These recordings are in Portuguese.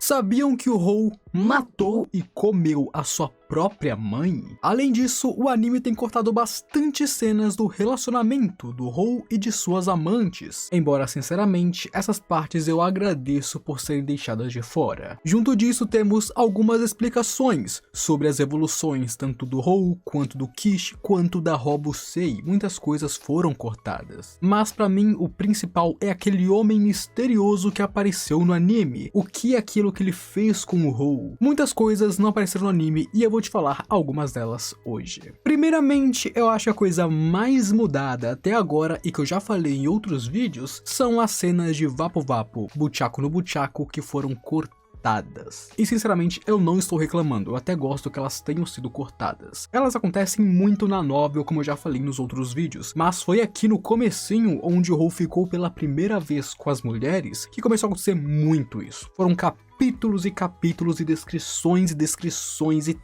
Sabiam que o Hou matou e comeu a sua própria mãe? Além disso, o anime tem cortado bastante cenas do relacionamento do Hou e de suas amantes, embora sinceramente essas partes eu agradeço por serem deixadas de fora. Junto disso temos algumas explicações sobre as evoluções tanto do Hou, quanto do Kishi, quanto da Robusei. Muitas coisas foram cortadas, mas pra mim o principal é aquele homem misterioso que apareceu no anime. O que é aquilo que ele fez com o Hou? Muitas coisas não apareceram no anime e eu vou te falar algumas delas hoje. Primeiramente, eu acho que a coisa mais mudada até agora e que eu já falei em outros vídeos são as cenas de Vapo Vapo, Buchaco no Buchaco que foram cortadas. E sinceramente eu não estou reclamando, eu até gosto que elas tenham sido cortadas. Elas acontecem muito na novel, como eu já falei nos outros vídeos, mas foi aqui no comecinho onde o Hou ficou pela primeira vez com as mulheres que começou a acontecer muito isso. Foram capítulos e capítulos e descrições e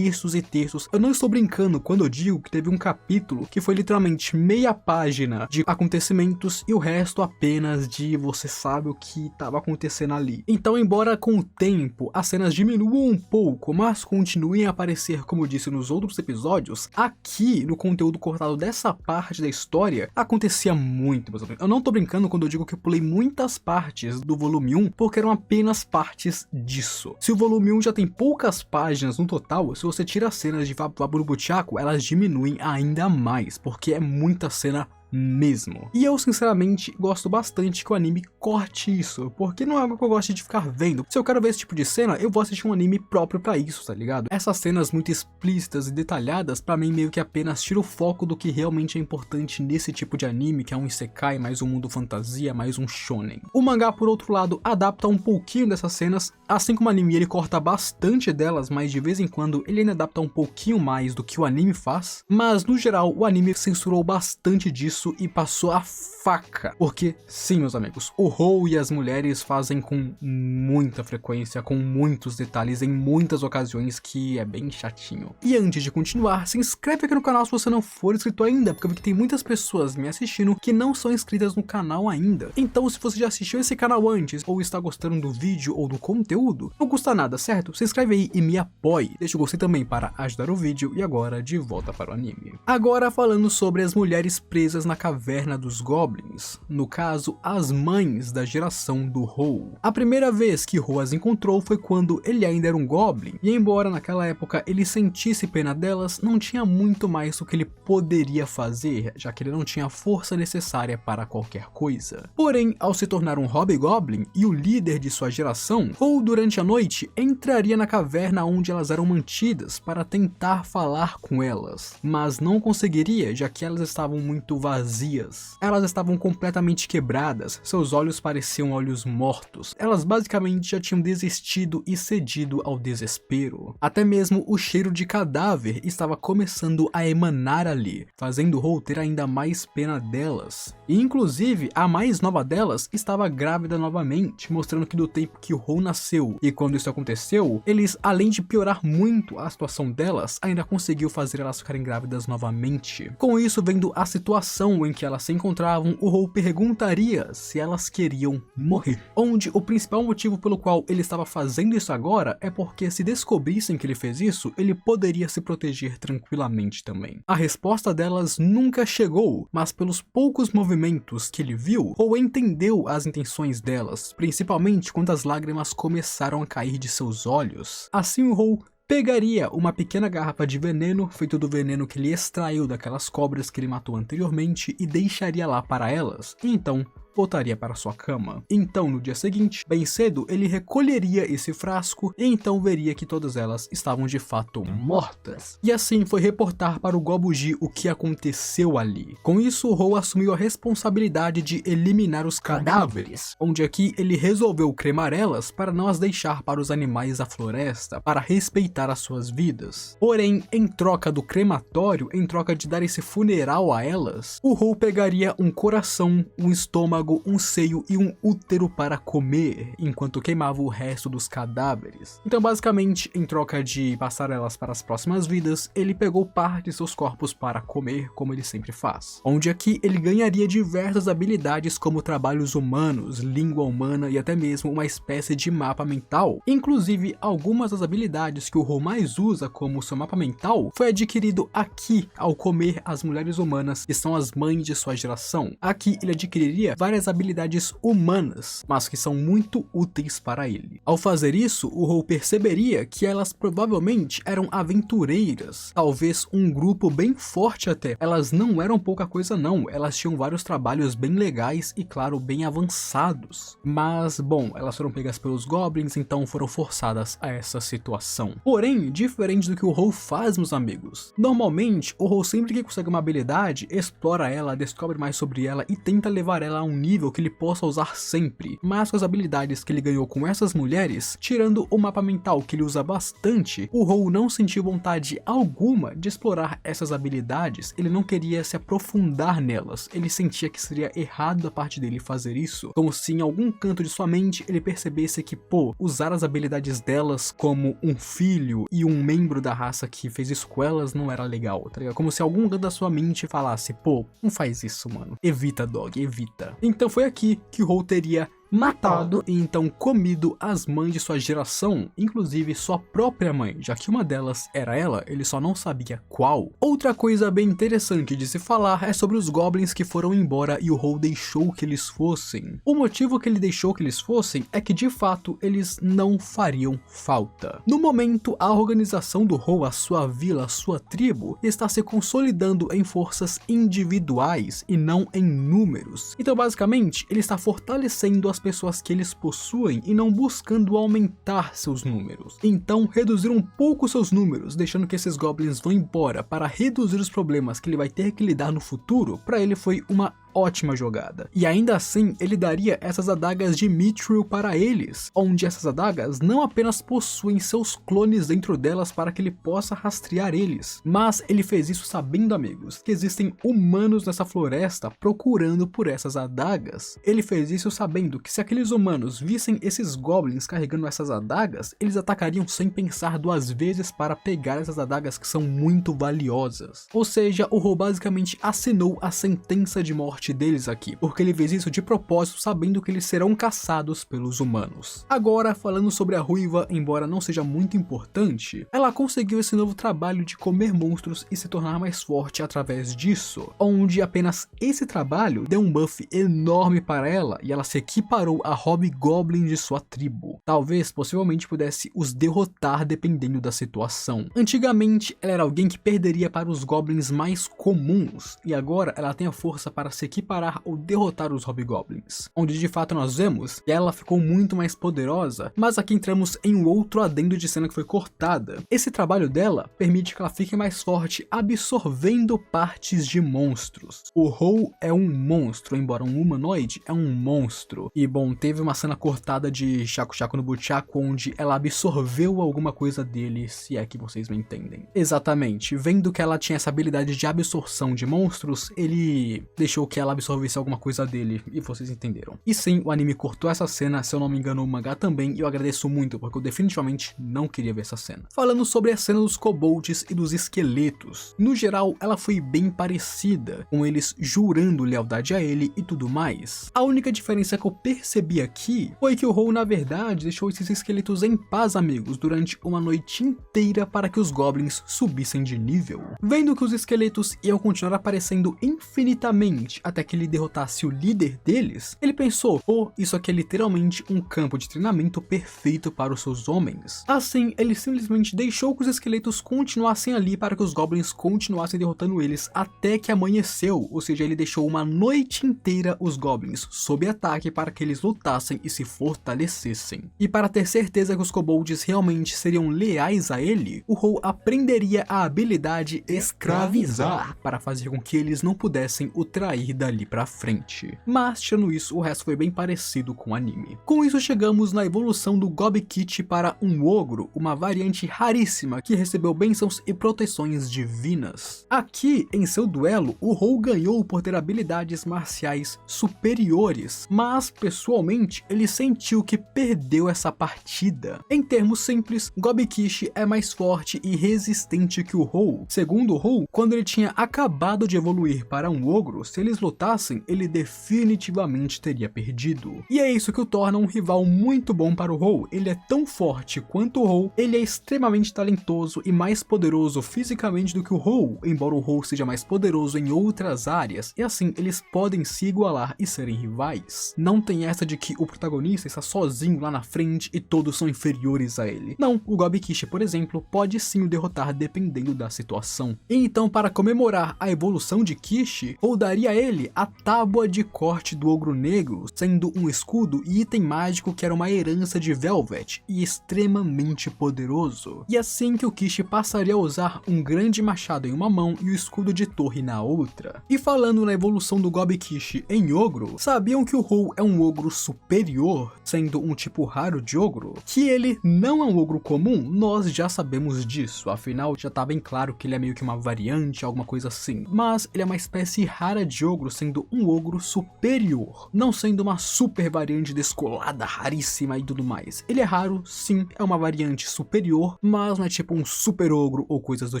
textos. Eu não estou brincando quando eu digo que teve um capítulo que foi literalmente meia página de acontecimentos e o resto apenas de você sabe o que estava acontecendo ali. Então, embora com o tempo as cenas diminuam um pouco, mas continuem a aparecer, como eu disse nos outros episódios, aqui no conteúdo cortado dessa parte da história acontecia muito, meus amigos. Eu não tô brincando quando eu digo que eu pulei muitas partes do volume 1 porque eram apenas partes disso. Se o volume 1 já tem poucas páginas no total, se você tira as cenas de Vapo Vapo no Buchaco, elas diminuem ainda mais, porque é muita cena mesmo. E eu sinceramente gosto bastante que o anime corte isso, porque não é algo que eu gosto de ficar vendo. Se eu quero ver esse tipo de cena, eu vou assistir um anime próprio pra isso, tá ligado? Essas cenas muito explícitas e detalhadas, pra mim meio que apenas tira o foco do que realmente é importante nesse tipo de anime, que é um isekai, mais um mundo fantasia, mais um shonen. O mangá, por outro lado, adapta um pouquinho dessas cenas, assim como o anime ele corta bastante delas, mas de vez em quando ele ainda adapta um pouquinho mais do que o anime faz, mas no geral o anime censurou bastante disso e passou a faca, porque sim, meus amigos, o Hou e as mulheres fazem com muita frequência, com muitos detalhes, em muitas ocasiões, que é bem chatinho. E antes de continuar, se inscreve aqui no canal se você não for inscrito ainda, porque eu vi que tem muitas pessoas me assistindo que não são inscritas no canal ainda. Então, se você já assistiu esse canal antes, ou está gostando do vídeo ou do conteúdo, não custa nada, certo? Se inscreve aí e me apoie. Deixa o gostei também para ajudar o vídeo, e agora de volta para o anime. Agora falando sobre as mulheres presas na caverna dos Goblins, no caso, as mães da geração do Hou. A primeira vez que Hou as encontrou foi quando ele ainda era um Goblin, e embora naquela época ele sentisse pena delas, não tinha muito mais o que ele poderia fazer, já que ele não tinha a força necessária para qualquer coisa. Porém, ao se tornar um Hobgoblin e o líder de sua geração, Hou durante a noite entraria na caverna onde elas eram mantidas para tentar falar com elas, mas não conseguiria, já que elas estavam muito vazias. Elas estavam completamente quebradas, seus olhos pareciam olhos mortos. Elas basicamente já tinham desistido e cedido ao desespero. Até mesmo o cheiro de cadáver estava começando a emanar ali, fazendo Hou ter ainda mais pena delas. E inclusive, a mais nova delas estava grávida novamente, mostrando que do tempo que o Hou nasceu e quando isso aconteceu, eles, além de piorar muito a situação delas, ainda conseguiu fazer elas ficarem grávidas novamente. Com isso, vendo a situação em que elas se encontravam, o Hou perguntaria se elas queriam morrer. Onde o principal motivo pelo qual ele estava fazendo isso agora é porque se descobrissem que ele fez isso, ele poderia se proteger tranquilamente também. A resposta delas nunca chegou, mas pelos poucos movimentos que ele viu, Hou entendeu as intenções delas, principalmente quando as lágrimas começaram a cair de seus olhos. Assim o Hou pegaria uma pequena garrafa de veneno, feito do veneno que ele extraiu daquelas cobras que ele matou anteriormente, e deixaria lá para elas, e então voltaria para sua cama. Então, no dia seguinte, bem cedo, ele recolheria esse frasco e então veria que todas elas estavam de fato mortas. E assim foi reportar para o Gobuji o que aconteceu ali. Com isso, Hou assumiu a responsabilidade de eliminar os cadáveres, onde aqui ele resolveu cremar elas para não as deixar para os animais da floresta, para respeitar as suas vidas. Porém, em troca do crematório, em troca de dar esse funeral a elas, o Hou pegaria um coração, um estômago estômago, um seio e um útero para comer, enquanto queimava o resto dos cadáveres. Então basicamente, em troca de passar elas para as próximas vidas, ele pegou parte de seus corpos para comer, como ele sempre faz. Onde aqui ele ganharia diversas habilidades como trabalhos humanos, língua humana e até mesmo uma espécie de mapa mental. Inclusive, algumas das habilidades que o Hou mais usa como seu mapa mental foi adquirido aqui ao comer as mulheres humanas que são as mães de sua geração. Aqui ele adquiriria várias habilidades humanas, mas que são muito úteis para ele. Ao fazer isso, o Hou perceberia que elas provavelmente eram aventureiras, talvez um grupo bem forte até. Elas não eram pouca coisa não, elas tinham vários trabalhos bem legais e claro, bem avançados. Mas bom, elas foram pegas pelos goblins, então foram forçadas a essa situação. Porém, diferente do que o Hou faz, meus amigos, normalmente o Hou sempre que consegue uma habilidade, explora ela, descobre mais sobre ela e tenta levar ela a um nível que ele possa usar sempre. Mas com as habilidades que ele ganhou com essas mulheres, tirando o mapa mental que ele usa bastante, o Hou não sentiu vontade alguma de explorar essas habilidades, ele não queria se aprofundar nelas, ele sentia que seria errado da parte dele fazer isso, como se em algum canto de sua mente ele percebesse que, pô, usar as habilidades delas como um filho e um membro da raça que fez isso com elas não era legal, tá ligado? Como se algum canto da sua mente falasse, pô, não faz isso, mano, evita, dog, evita. Então foi aqui que o Hou teria matado e então comido as mães de sua geração, inclusive sua própria mãe, já que uma delas era ela, ele só não sabia qual. Outra coisa bem interessante de se falar é sobre os goblins que foram embora e o Hou deixou que eles fossem. O motivo que ele deixou que eles fossem é que de fato eles não fariam falta. No momento, a organização do Hou, a sua vila, a sua tribo, está se consolidando em forças individuais e não em números. Então basicamente, ele está fortalecendo as pessoas que eles possuem e não buscando aumentar seus números. Então reduzir um pouco seus números, deixando que esses goblins vão embora para reduzir os problemas que ele vai ter que lidar no futuro, para ele foi uma ótima jogada. E ainda assim, ele daria essas adagas de Mithril para eles, onde essas adagas não apenas possuem seus clones dentro delas para que ele possa rastrear eles, mas ele fez isso sabendo, amigos, que existem humanos nessa floresta procurando por essas adagas. Ele fez isso sabendo que se aqueles humanos vissem esses goblins carregando essas adagas, eles atacariam sem pensar duas vezes para pegar essas adagas que são muito valiosas. Ou seja, o Hou basicamente assinou a sentença de morte deles aqui, porque ele fez isso de propósito sabendo que eles serão caçados pelos humanos. Agora, falando sobre a Ruiva, embora não seja muito importante, ela conseguiu esse novo trabalho de comer monstros e se tornar mais forte através disso, onde apenas esse trabalho deu um buff enorme para ela e ela se equiparou a hobgoblins de sua tribo. Talvez, possivelmente, pudesse os derrotar dependendo da situação. Antigamente, ela era alguém que perderia para os goblins mais comuns, e agora ela tem a força para se equiparar ou derrotar os hobgoblins, onde de fato nós vemos que ela ficou muito mais poderosa, mas aqui entramos em um outro adendo de cena que foi cortada. Esse trabalho dela permite que ela fique mais forte absorvendo partes de monstros. O Hou é um monstro, embora um humanoide, é um monstro. E bom, teve uma cena cortada de Shaco Shaco no Buchaco onde ela absorveu alguma coisa dele, se é que vocês me entendem. Exatamente, vendo que ela tinha essa habilidade de absorção de monstros, ele deixou que ela absorvesse alguma coisa dele, e vocês entenderam. E sim, o anime cortou essa cena, se eu não me engano o mangá também, e eu agradeço muito, porque eu definitivamente não queria ver essa cena. Falando sobre a cena dos kobolds e dos esqueletos, no geral ela foi bem parecida, com eles jurando lealdade a ele e tudo mais. A única diferença que eu percebi aqui foi que o Hou na verdade deixou esses esqueletos em paz, amigos, durante uma noite inteira para que os goblins subissem de nível. Vendo que os esqueletos iam continuar aparecendo infinitamente até que ele derrotasse o líder deles, ele pensou, pô, isso aqui é literalmente um campo de treinamento perfeito para os seus homens. Assim, ele simplesmente deixou que os esqueletos continuassem ali para que os goblins continuassem derrotando eles até que amanheceu, ou seja, ele deixou uma noite inteira os goblins sob ataque para que eles lutassem e se fortalecessem. E para ter certeza que os kobolds realmente seriam leais a ele, o Hou aprenderia a habilidade escravizar para fazer com que eles não pudessem o trair dali pra frente. Mas, tirando isso, o resto foi bem parecido com o anime. Com isso, chegamos na evolução do Gobi-Kit para um ogro, uma variante raríssima que recebeu bênçãos e proteções divinas. Aqui, em seu duelo, o Hou ganhou por ter habilidades marciais superiores, mas, pessoalmente, ele sentiu que perdeu essa partida. Em termos simples, Gobi-Kit é mais forte e resistente que o Hou. Segundo o Hou, quando ele tinha acabado de evoluir para um ogro, se eles lutassem, ele definitivamente teria perdido. E é isso que o torna um rival muito bom para o Hou. Ele é tão forte quanto o Hou, ele é extremamente talentoso e mais poderoso fisicamente do que o Hou, embora o Hou seja mais poderoso em outras áreas, e assim eles podem se igualar e serem rivais. Não tem essa de que o protagonista está sozinho lá na frente e todos são inferiores a ele. Não, o Gobi-Kit, por exemplo, pode sim o derrotar dependendo da situação. E então, para comemorar a evolução de Kishi, Hou daria a ele a tábua de corte do ogro negro, sendo um escudo e item mágico que era uma herança de Velvet e extremamente poderoso. E assim que o Kishi passaria a usar um grande machado em uma mão e o escudo de torre na outra. E falando na evolução do Gobi-Kit em ogro, sabiam que o Hou é um ogro superior, sendo um tipo raro de ogro? Que ele não é um ogro comum, nós já sabemos disso, afinal já tá bem claro que ele é meio que uma variante, alguma coisa assim. Mas ele é uma espécie rara de ogro, sendo um ogro superior, não sendo uma super variante descolada, raríssima e tudo mais. Ele é raro, sim, é uma variante superior, mas não é tipo um super ogro ou coisas do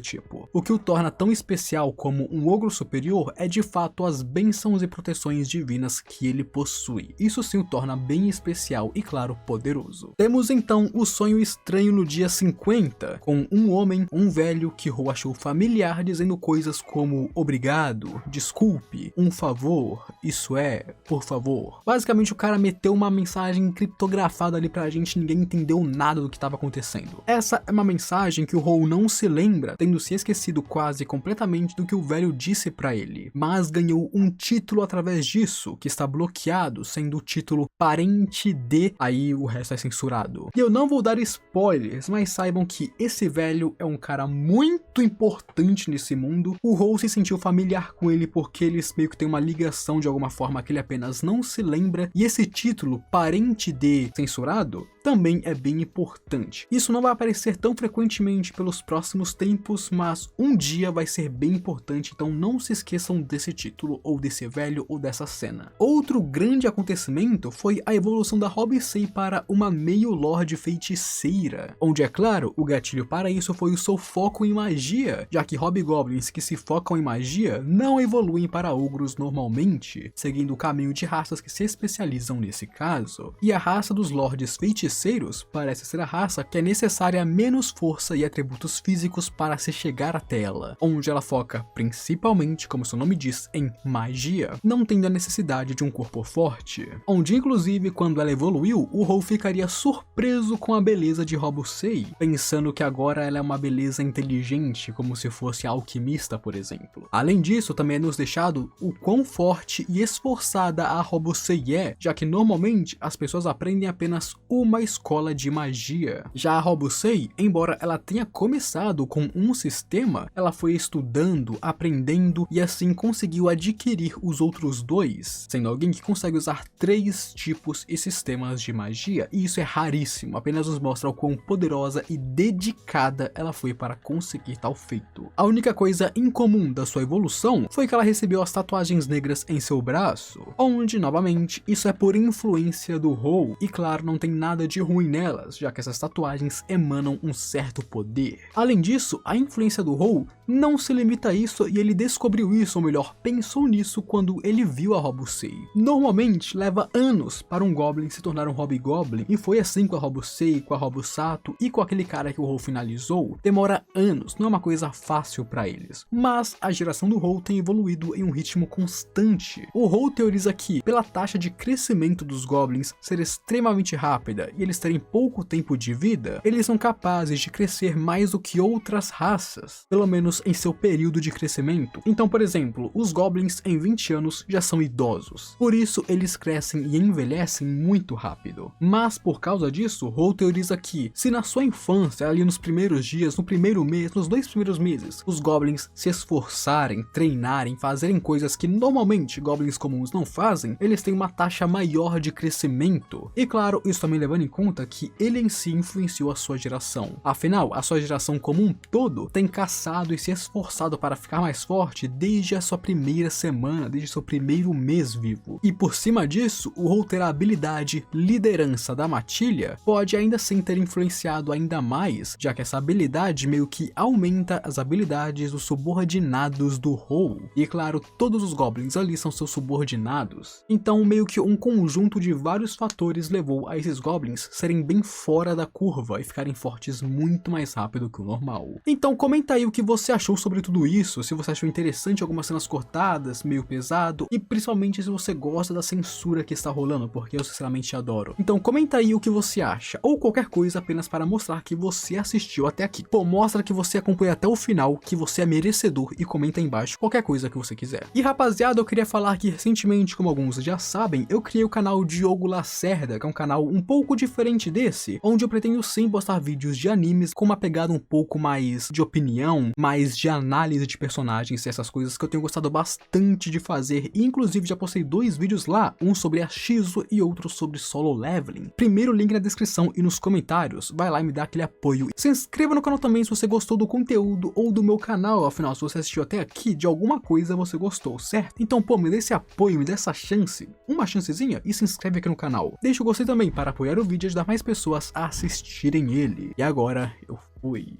tipo. O que o torna tão especial como um ogro superior é de fato as bênçãos e proteções divinas que ele possui. Isso sim o torna bem especial e claro, poderoso. Temos então o sonho estranho no dia 50, com um homem, um velho que Hou achou familiar, dizendo coisas como obrigado, desculpe, um favor, isso é, por favor. Basicamente o cara meteu uma mensagem criptografada ali pra gente, ninguém entendeu nada do que estava acontecendo. Essa é uma mensagem que o Hou não se lembra, tendo se esquecido quase completamente do que o velho disse pra ele, mas ganhou um título através disso, que está bloqueado, sendo o título Parente de, aí o resto é censurado. E eu não vou dar spoilers, mas saibam que esse velho é um cara muito importante nesse mundo. O Hou se sentiu familiar com ele porque eles meio que têm uma ligação de alguma forma que ele apenas não se lembra, e esse título, Parente de censurado, também é bem importante. Isso não vai aparecer tão frequentemente pelos próximos tempos, mas um dia vai ser bem importante, então não se esqueçam desse título, ou desse velho, ou dessa cena. Outro grande acontecimento foi a evolução da Hobsei para uma meio-lorde feiticeira, onde é claro, o gatilho para isso foi o seu foco em magia, já que hobgoblins que se focam em magia não evoluem para ogros normalmente, seguindo o caminho de raças que se especializam nesse caso. E a raça dos lordes feiticeiros parece ser a raça que é necessária menos força e atributos físicos para se chegar até ela, onde ela foca principalmente, como seu nome diz, em magia, não tendo a necessidade de um corpo forte. Onde inclusive quando ela evoluiu, o Hou ficaria surpreso com a beleza de Hobsei, pensando que agora ela é uma beleza inteligente, como se fosse alquimista, por exemplo. Além disso, também é nos deixado o quão forte e esforçada a Hobsei é, já que normalmente as pessoas aprendem apenas uma escola de magia. Já a Hobsei, embora ela tenha começado com um sistema, ela foi estudando, aprendendo e assim conseguiu adquirir os outros dois, sendo alguém que consegue usar 3 tipos e sistemas de magia, e isso é raríssimo, apenas nos mostra o quão poderosa e dedicada ela foi para conseguir tal feito. A única coisa incomum da sua evolução foi que ela recebeu as tatuagens negras em seu braço, onde, novamente, isso é por influência do Hou, e claro, não tem nada de ruim nelas, já que essas tatuagens emanam um certo poder. Além disso, a influência do Hou não se limita a isso, e ele descobriu isso, ou melhor, pensou nisso quando ele viu a Hobsei. Normalmente leva anos para um Goblin se tornar um Hobgoblin, e foi assim com a Hobsei, com a Hobosato e com aquele cara que o Hou finalizou. Demora anos, não é uma coisa fácil para eles. Mas a geração do Hou tem evoluído em um ritmo constante. O Hou teoriza que, pela taxa de crescimento dos Goblins ser extremamente rápida e eles terem pouco tempo de vida, eles são capazes de crescer mais do que outras raças, pelo menos em seu período de crescimento. Então, por exemplo, os Goblins em 20 anos já são idosos, por isso eles crescem e envelhecem muito rápido. Mas por causa disso, Hall teoriza que, se na sua infância, ali nos primeiros dias, no primeiro mês, nos 2 primeiros meses, os Goblins se esforçarem, treinarem, fazerem coisas que normalmente Goblins comuns não fazem, eles têm uma taxa maior de crescimento. E claro, isso também levando em conta que ele em si influenciou a sua geração. Afinal, a sua geração como um todo tem caçado e se esforçado para ficar mais forte desde a sua primeira semana, desde seu primeiro mês vivo. E por cima disso, o Hall ter a habilidade liderança da matilha pode ainda assim ter influenciado ainda mais, já que essa habilidade meio que aumenta as habilidades dos subordinados do Hall. E claro, todos os Goblins ali são seus subordinados. Então meio que um conjunto de vários fatores levou a esses Goblins serem bem fora da curva e ficarem fortes muito mais rápido que o normal. Então comenta aí o que você achou sobre tudo isso, se você achou interessante algumas cenas cortadas, meio pesado, e principalmente se você gosta da censura que está rolando, porque eu sinceramente adoro. Então comenta aí o que você acha, ou qualquer coisa apenas para mostrar que você assistiu até aqui. Pô, mostra que você acompanha até o final, que você é merecedor, e comenta aí embaixo qualquer coisa que você quiser. E rapaziada, eu queria falar que recentemente, como alguns já sabem, eu criei o canal Diogo Lacerda, que é um canal um pouco diferente desse, onde eu pretendo sim postar vídeos de animes com uma pegada um pouco mais de opinião, mais de análise de personagens e essas coisas que eu tenho gostado bastante de fazer, e inclusive já postei 2 vídeos lá, um sobre a Shizu e outro sobre solo leveling. Primeiro link na descrição e nos comentários, vai lá e me dá aquele apoio. Se inscreva no canal também se você gostou do conteúdo ou do meu canal, afinal se você assistiu até aqui, de alguma coisa você gostou, certo? Então pô, me dê esse apoio, me dê essa chance, uma chancezinha, e se inscreve aqui no canal. Deixa o gostei também para apoiar o vídeo e ajudar mais pessoas a assistirem ele. E agora eu fui.